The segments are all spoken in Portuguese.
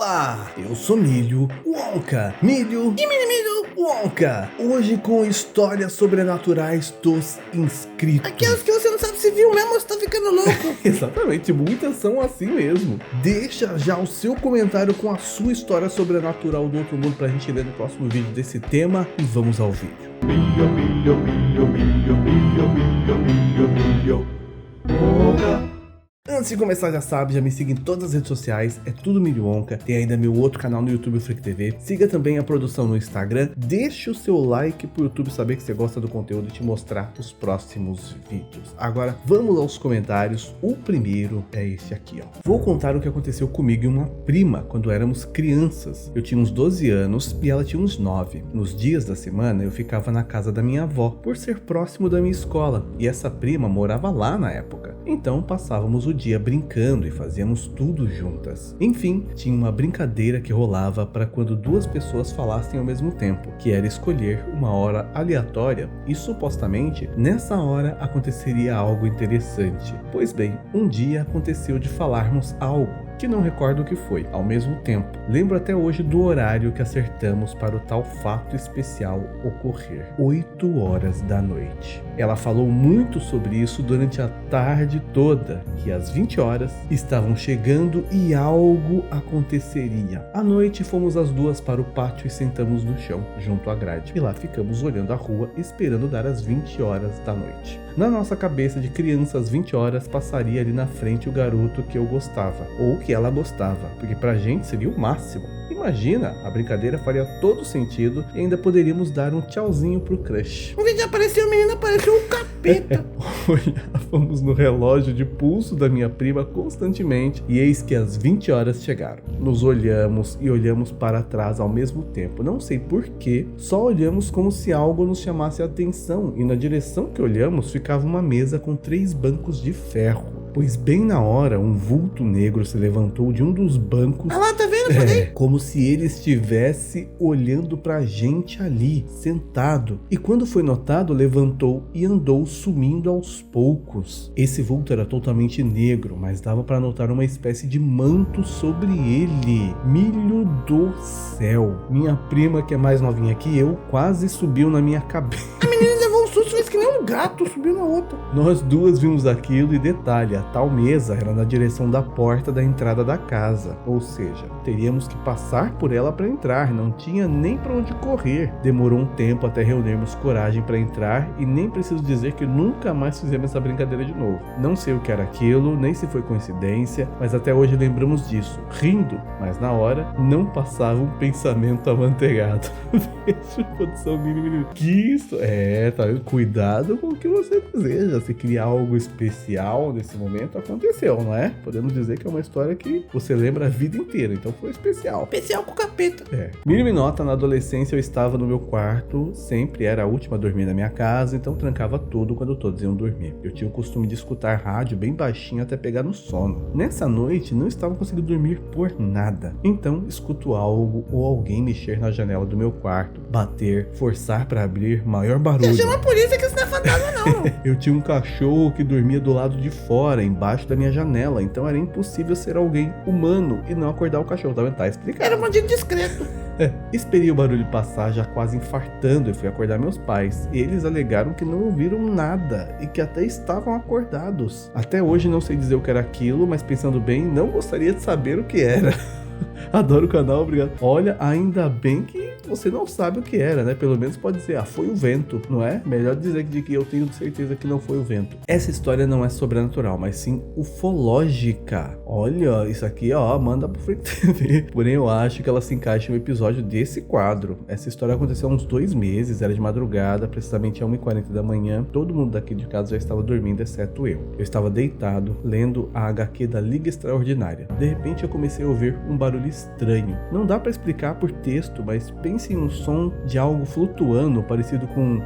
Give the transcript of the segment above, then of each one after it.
Olá, eu sou Milho Wonka. Milho e Milho Wonka. Hoje com histórias sobrenaturais dos inscritos. Aquelas que você não sabe se viu mesmo ou se tá ficando louco. Exatamente, muitas são assim mesmo. Deixa já o seu comentário com a sua história sobrenatural do outro mundo pra gente ler no próximo vídeo desse tema e vamos ao vídeo. Milho Wonka. Antes de começar, já sabe, já me siga em todas as redes sociais, é tudo Milho Wonka. Tem ainda meu outro canal no YouTube, o Freak TV. Siga também a produção no Instagram. Deixe o seu like pro YouTube saber que você gosta do conteúdo e te mostrar os próximos vídeos. Agora, vamos aos comentários. O primeiro é esse aqui, ó. Vou contar o que aconteceu comigo e uma prima quando éramos crianças. Eu tinha uns 12 anos e ela tinha uns 9. Nos dias da semana, eu ficava na casa da minha avó, por ser próximo da minha escola. E essa prima morava lá na época. Então, passávamos o dia brincando e fazíamos tudo juntas. Enfim, tinha uma brincadeira que rolava para quando duas pessoas falassem ao mesmo tempo, que era escolher uma hora aleatória e supostamente nessa hora aconteceria algo interessante. Pois bem, um dia aconteceu de falarmos algo que não recordo o que foi, ao mesmo tempo. Lembro até hoje do horário que acertamos para o tal fato especial ocorrer. 8 horas da noite. Ela falou muito sobre isso durante a tarde toda, que às 20 horas estavam chegando e algo aconteceria. À noite fomos as duas para o pátio e sentamos no chão, junto à grade. E lá ficamos olhando a rua, esperando dar as 20 horas da noite. Na nossa cabeça de criança, às 20 horas, passaria ali na frente o garoto que eu gostava, ou que ela gostava, porque pra gente seria o máximo. Imagina, a brincadeira faria todo sentido e ainda poderíamos dar um tchauzinho pro crush. Um vídeo apareceu, o menino apareceu um capeta. Olhávamos no relógio de pulso da minha prima constantemente e eis que as 20 horas chegaram. Nos olhamos e olhamos para trás ao mesmo tempo. Não sei porquê, só olhamos como se algo nos chamasse a atenção e na direção que olhamos ficava uma mesa com 3 bancos de ferro. Pois bem na hora, um vulto negro se levantou de um dos bancos. Ah lá, tá vendo? Como se ele estivesse olhando pra gente ali, sentado. E quando foi notado, levantou e andou sumindo aos poucos. Esse vulto era totalmente negro, mas dava pra notar uma espécie de manto sobre ele. Milho do céu. Minha prima, que é mais novinha que eu, quase subiu na minha cabeça. A menina levou um susto, fez que nem um gato, subiu na outra. Nós duas vimos aquilo e detalhe, a tal mesa era na direção da porta da entrada da casa, ou seja, teríamos que passar por ela para entrar, não tinha nem para onde correr. Demorou um tempo até reunirmos coragem para entrar e nem preciso dizer que nunca mais fizemos essa brincadeira de novo. Não sei o que era aquilo, nem se foi coincidência, mas até hoje lembramos disso, rindo, mas na hora não passava um pensamento amanteigado. Veja a produção mínima. Que isso? Tá vendo? Cuidado com o que você deseja. Se criar algo especial nesse momento, aconteceu, não é? Podemos dizer que é uma história que você lembra a vida inteira, então foi especial. Especial com o capeta. Mínima nota, na adolescência eu estava no meu quarto, sempre era a última a dormir na minha casa, então trancava tudo quando todos iam dormir. Eu tinha o costume de escutar rádio bem baixinho até pegar no sono. Nessa noite, não estava conseguindo dormir por nada. Então, escuto algo ou alguém mexer na janela do meu quarto, bater, forçar para abrir, maior barulho. Chama a polícia que isso não é fantasma não. Eu tinha um cachorro que dormia do lado de fora, embaixo da minha janela, então era impossível ser alguém humano e não acordar o cachorro, tá explicado. Era um bandido discreto. Esperei o barulho passar, já quase infartando, e fui acordar meus pais. Eles alegaram que não ouviram nada e que até estavam acordados. Até hoje não sei dizer o que era aquilo, mas pensando bem, não gostaria de saber o que era. Adoro o canal, obrigado. Olha, ainda bem que você não sabe o que era, né? Pelo menos pode dizer, foi o vento, não é? Melhor dizer que eu tenho certeza que não foi o vento. Essa história não é sobrenatural, mas sim ufológica. Olha, isso aqui, manda pro Freak TV. Porém, eu acho que ela se encaixa em um episódio desse quadro. Essa história aconteceu há uns 2 meses, era de madrugada, precisamente às 1h40 da manhã. Todo mundo daqui de casa já estava dormindo, exceto eu. Eu estava deitado, lendo a HQ da Liga Extraordinária. De repente, eu comecei a ouvir um barulho estranho. Não dá pra explicar por texto, mas pense em um som de algo flutuando, parecido com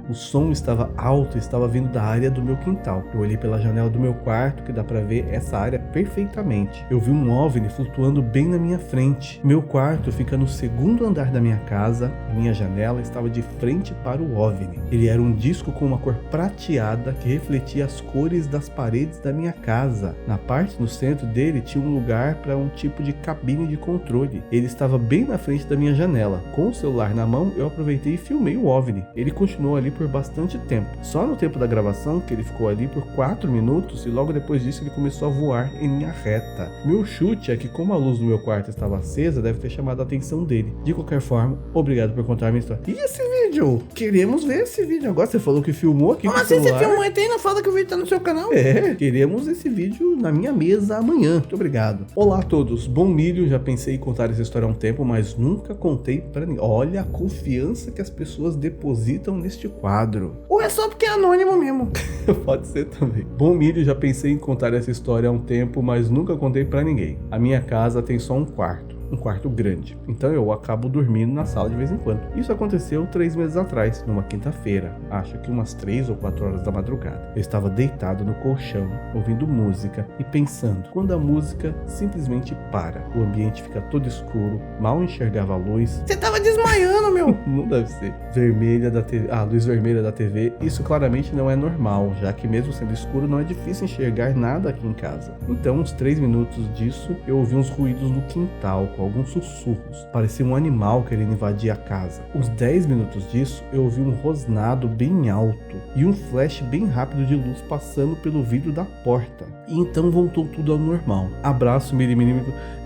o som estava alto, estava vindo da área do meu quintal. Eu olhei pela janela do meu quarto, que dá pra ver essa área perfeitamente. Eu vi um OVNI flutuando bem na minha frente. Meu quarto fica no segundo andar da minha casa. Minha janela estava de frente para o OVNI. Ele era um disco com uma cor prateada que refletia as cores das paredes da minha casa. Na parte no centro dele tinha um lugar para um tipo de cabine de controle. Ele estava bem na frente da minha janela. Com o celular na mão, eu aproveitei e filmei o OVNI. Ele continuou ali por bastante tempo. Só no tempo da gravação que ele ficou ali por 4 minutos e logo depois disso ele começou a voar em linha reta. Meu chute é que como a luz do meu quarto estava acesa, deve ter chamado a atenção dele. De qualquer forma, obrigado por contar a minha história. E esse vídeo? Queremos ver esse vídeo. Agora você falou que filmou aqui Como com o assim celular. você filmou e não fala que o vídeo tá no seu canal? Queremos esse vídeo na minha mesa amanhã. Muito obrigado. Olá a todos, bom milho. Já pensei em contar essa história há um tempo, mas nunca contei pra ninguém. Olha a confiança que as pessoas depositam neste quadro. Ou é só porque é anônimo mesmo? Pode ser também. Bom milho, já pensei em contar essa história há um tempo, mas nunca contei pra ninguém. A minha casa tem só um quarto grande, então eu acabo dormindo na sala de vez em quando. Isso aconteceu 3 meses atrás, numa quinta-feira, acho que umas 3 ou 4 horas da madrugada. Eu estava deitado no colchão, ouvindo música e pensando, quando a música simplesmente para, o ambiente fica todo escuro, mal enxergava a luz. Você tava desmaiando, meu. Não deve ser. Vermelha da TV, luz vermelha da TV, isso claramente não é normal, já que mesmo sendo escuro não é difícil enxergar nada aqui em casa. Então, uns 3 minutos disso, eu ouvi uns ruídos no quintal, com alguns sussurros. Parecia um animal querendo invadir a casa. Uns 10 minutos disso, eu ouvi um rosnado bem alto e um flash bem rápido de luz passando pelo vidro da porta. E então voltou tudo ao normal. Abraço, Miri.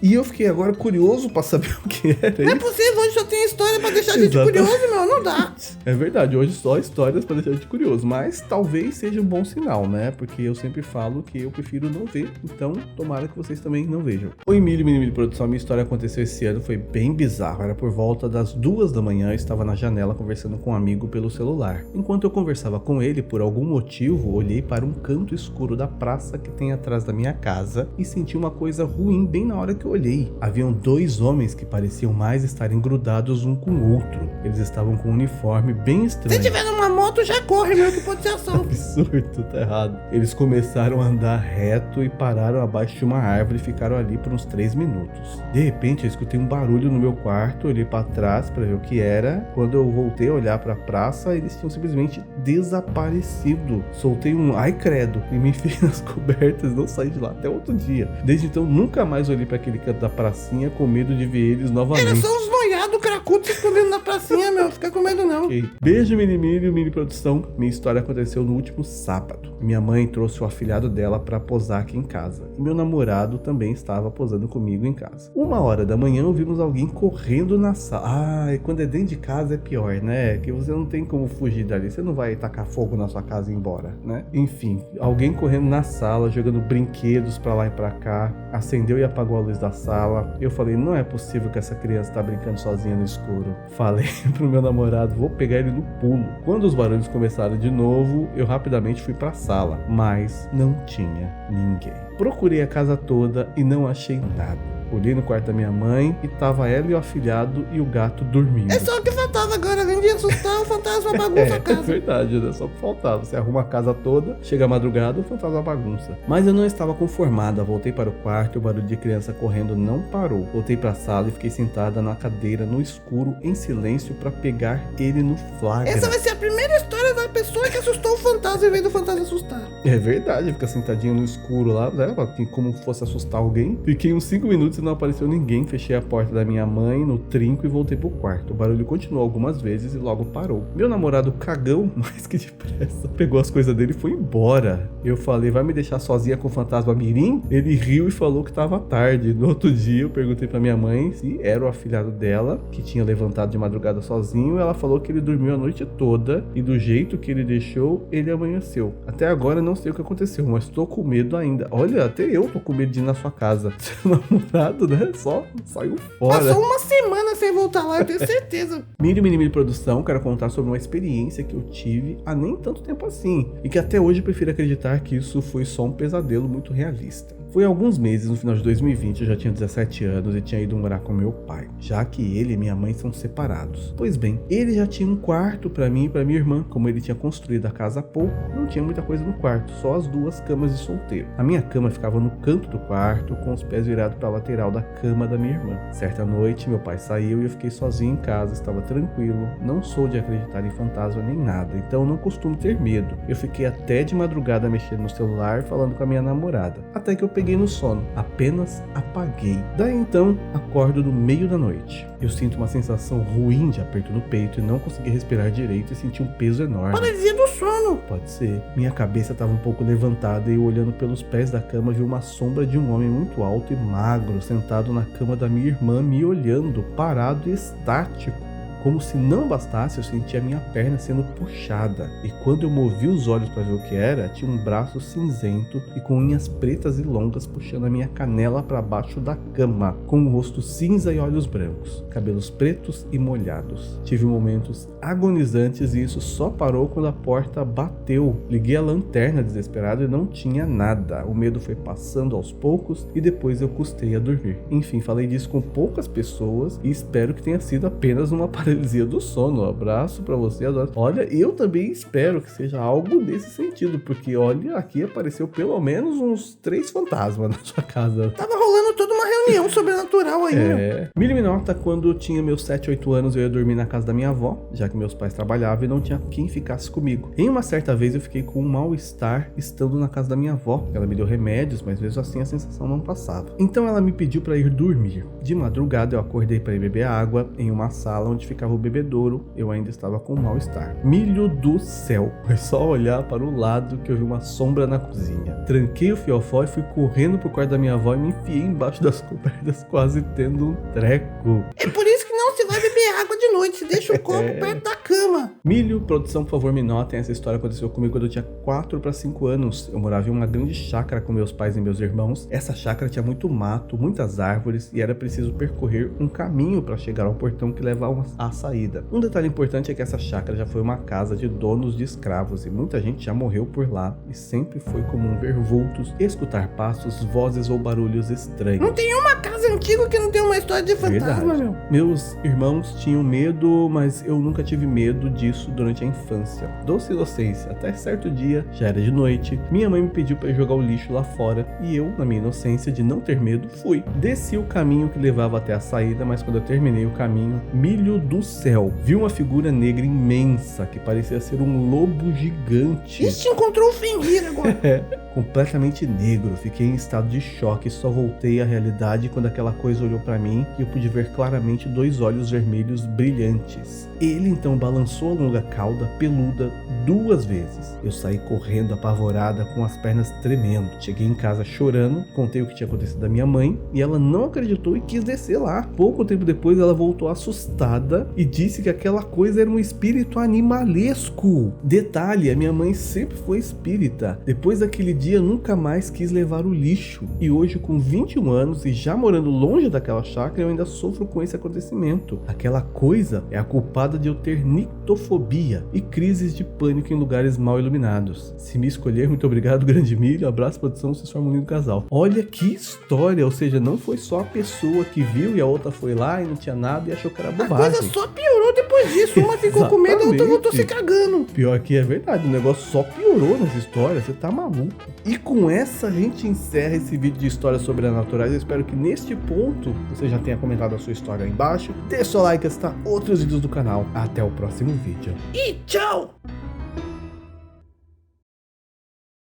E eu fiquei agora curioso pra saber o que era. Não é possível, hoje só tem história pra deixar a gente curioso, meu. Não dá. É verdade, hoje só histórias pra deixar a gente curioso. Mas talvez seja um bom sinal, né? Porque eu sempre falo que eu prefiro não ver. Então, tomara que vocês também não vejam. Oi, Miri Produção. Minha história aconteceu esse ano, foi bem bizarro. Era por volta das 2 da manhã, eu estava na janela conversando com um amigo pelo celular. Enquanto eu conversava com ele, por algum motivo, olhei para um canto escuro da praça que tem atrás da minha casa e senti uma coisa ruim bem na hora que eu olhei. Haviam 2 homens que pareciam mais estarem grudados um com o outro. Eles estavam com um uniforme bem estranho. Se tiver numa moto, já corre, meu, que pode ser assalto. Absurdo, tá errado. Eles começaram a andar reto e pararam abaixo de uma árvore e ficaram ali por uns 3 minutos. De repente, eu escutei um barulho no meu quarto, olhei pra trás pra ver o que era. Quando eu voltei a olhar pra praça, eles tinham simplesmente desaparecido. Soltei um ai credo e me enfiei nas cobertas, não saí de lá até outro dia. Desde então, nunca mais olhei pra aquele canto da pracinha com medo de ver eles novamente. Era só uns noiados cracudos se escondendo na pracinha, meu. Fica com medo não. Okay. Beijo, Mini Produção. Minha história aconteceu no último sábado. Minha mãe trouxe o afilhado dela pra posar aqui em casa. E meu namorado também estava posando comigo em casa. 1h da manhã ouvimos alguém correndo na sala. E quando é dentro de casa é pior, né? Que você não tem como fugir dali. Você não vai tacar fogo na sua casa e ir embora, né? Enfim, alguém correndo na sala, jogando brinquedos pra lá e pra cá. Acendeu e apagou a luz da sala. Eu falei, não é possível que essa criança tá brincando sozinha no escuro. Falei pro meu namorado, vou pegar ele no pulo. Quando os barulhos começaram de novo, eu rapidamente fui pra sala. Mas não tinha ninguém. Procurei a casa toda e não achei nada. Olhei no quarto da minha mãe e tava ela e o afilhado e o gato dormindo. É só o que faltava agora, além de assustar, o fantasma bagunça a casa. É verdade, né? Só o que faltava. Você arruma a casa toda, chega a madrugada, o fantasma bagunça. Mas eu não estava conformada. Voltei para o quarto e o barulho de criança correndo não parou. Voltei para a sala e fiquei sentada na cadeira, no escuro, em silêncio, para pegar ele no flagra. Essa vai ser a primeira história da pessoa que assustou o fantasma em vez do fantasma assustar. É verdade, fica sentadinho no escuro lá, né? Como fosse assustar alguém. Fiquei uns 5 minutos e não apareceu ninguém. Fechei a porta da minha mãe no trinco e voltei pro quarto. O barulho continuou algumas vezes e logo parou. Meu namorado cagão, mais que depressa, pegou as coisas dele e foi embora. Eu falei, vai me deixar sozinha com o fantasma mirim? Ele riu e falou que tava tarde. No outro dia eu perguntei pra minha mãe se era o afilhado dela, que tinha levantado de madrugada sozinho. Ela falou que ele dormiu a noite toda e do jeito que ele deixou, ele amanheceu. Até agora não sei o que aconteceu, mas tô com medo ainda. Olha, até eu tô com medo de ir na sua casa. Seu namorado nada, né? Só saiu fora. Passou uma semana sem voltar lá, eu tenho certeza. Mini produção, quero contar sobre uma experiência que eu tive há nem tanto tempo assim, e que até hoje eu prefiro acreditar que isso foi só um pesadelo muito realista. Foi há alguns meses, no final de 2020, eu já tinha 17 anos e tinha ido morar com meu pai, já que ele e minha mãe são separados. Pois bem, ele já tinha um quarto pra mim e pra minha irmã. Como ele tinha construído a casa há pouco, não tinha muita coisa no quarto, só as 2 camas de solteiro. A minha cama ficava no canto do quarto, com os pés virados pra lateral da cama da minha irmã. Certa noite, meu pai saiu e eu fiquei sozinho em casa, estava tranquilo. Não sou de acreditar em fantasma nem nada, então não costumo ter medo. Eu fiquei até de madrugada mexendo no celular, falando com a minha namorada, até que eu peguei no sono, apenas apaguei. Daí então, acordo no meio da noite. Eu sinto uma sensação ruim de aperto no peito e não consegui respirar direito e senti um peso enorme. Paralisia do sono. Pode ser. Minha cabeça estava um pouco levantada e eu, olhando pelos pés da cama, vi uma sombra de um homem muito alto e magro sentado na cama da minha irmã, me olhando, parado e estático. Como se não bastasse, eu senti a minha perna sendo puxada, e quando eu movi os olhos para ver o que era, tinha um braço cinzento e com unhas pretas e longas puxando a minha canela para baixo da cama, com o rosto cinza e olhos brancos, cabelos pretos e molhados. Tive momentos agonizantes e isso só parou quando a porta bateu. Liguei a lanterna desesperado e não tinha nada. O medo foi passando aos poucos e depois eu custei a dormir. Enfim, falei disso com poucas pessoas e espero que tenha sido apenas uma paralisia do sono. Um abraço pra você, adoro. Olha, eu também espero que seja algo nesse sentido, porque olha, aqui apareceu pelo menos uns 3 fantasmas na sua casa. Tava rolando toda uma reunião sobrenatural aí, meu. Me nota, quando eu tinha meus 7, 8 anos, eu ia dormir na casa da minha avó, já que meus pais trabalhavam e não tinha quem ficasse comigo. Em uma certa vez eu fiquei com um mal-estar estando na casa da minha avó. Ela me deu remédios, mas mesmo assim a sensação não passava. Então ela me pediu para ir dormir. De madrugada eu acordei para ir beber água em uma sala onde ficava o bebedouro. Eu ainda estava com mal-estar. Milho do céu, foi só olhar para o lado que eu vi uma sombra na cozinha. Tranquei o fiofó e fui correndo pro quarto da minha avó e me enfiei embaixo das cobertas, quase tendo um treco. É por isso que não se vai beber água de noite, deixa o copo perto da cama. Milho, produção, por favor, me notem. Essa história aconteceu comigo quando eu tinha 4 para 5 anos. Eu morava em uma grande chácara com meus pais e meus irmãos. Essa chácara tinha muito mato, muitas árvores e era preciso percorrer um caminho para chegar ao portão que leva à saída. Um detalhe importante é que essa chácara já foi uma casa de donos de escravos e muita gente já morreu por lá, e sempre foi comum ver vultos, escutar passos, vozes ou barulhos estranhos. Não tem uma casa antiga que não tem uma história de fantasma, Verdade. meu. Meus irmãos tinham medo, mas eu nunca tive medo disso durante a infância. Doce inocência, até certo dia, já era de noite, minha mãe me pediu para ir jogar o lixo lá fora e eu, na minha inocência de não ter medo, fui. Desci o caminho que levava até a saída, mas quando eu terminei o caminho, milho do céu, vi uma figura negra imensa que parecia ser um lobo gigante. Ixi, encontrou o Fenrir agora. Completamente negro. Fiquei em estado de choque e só voltei à realidade quando aquela coisa olhou pra mim e eu pude ver claramente 2 olhos vermelhos brilhantes. Ele então balançou a longa cauda peluda 2 vezes. Eu saí correndo apavorada, com as pernas tremendo. Cheguei em casa chorando, contei o que tinha acontecido à minha mãe e ela não acreditou e quis descer lá. Pouco tempo depois ela voltou assustada e disse que aquela coisa era um espírito animalesco. Detalhe, a minha mãe sempre foi espírita. Depois daquele dia nunca mais quis levar o lixo. E hoje, com 21 anos e já morando longe daquela chácara, eu ainda sofro com esse acontecimento. Aquela coisa é a culpada de eu ter nictofobia e crises de pânico em lugares mal iluminados. Se me escolher, muito obrigado, grande milho. Abraço, produção, vocês formam um lindo casal. Olha que história, ou seja, não foi só a pessoa que viu e a outra foi lá e não tinha nada e achou que era bobagem. A coisa só piorou depois disso. Uma ficou com medo, a outra voltou se cagando. Pior que é verdade, o negócio só piorou nessa história, você tá maluco. E com essa a gente encerra esse vídeo de histórias sobrenaturais. Eu espero que neste ponto você já tenha comentado a sua história aí embaixo. Deixa o like e assista outros vídeos do canal. Até o próximo vídeo. E tchau!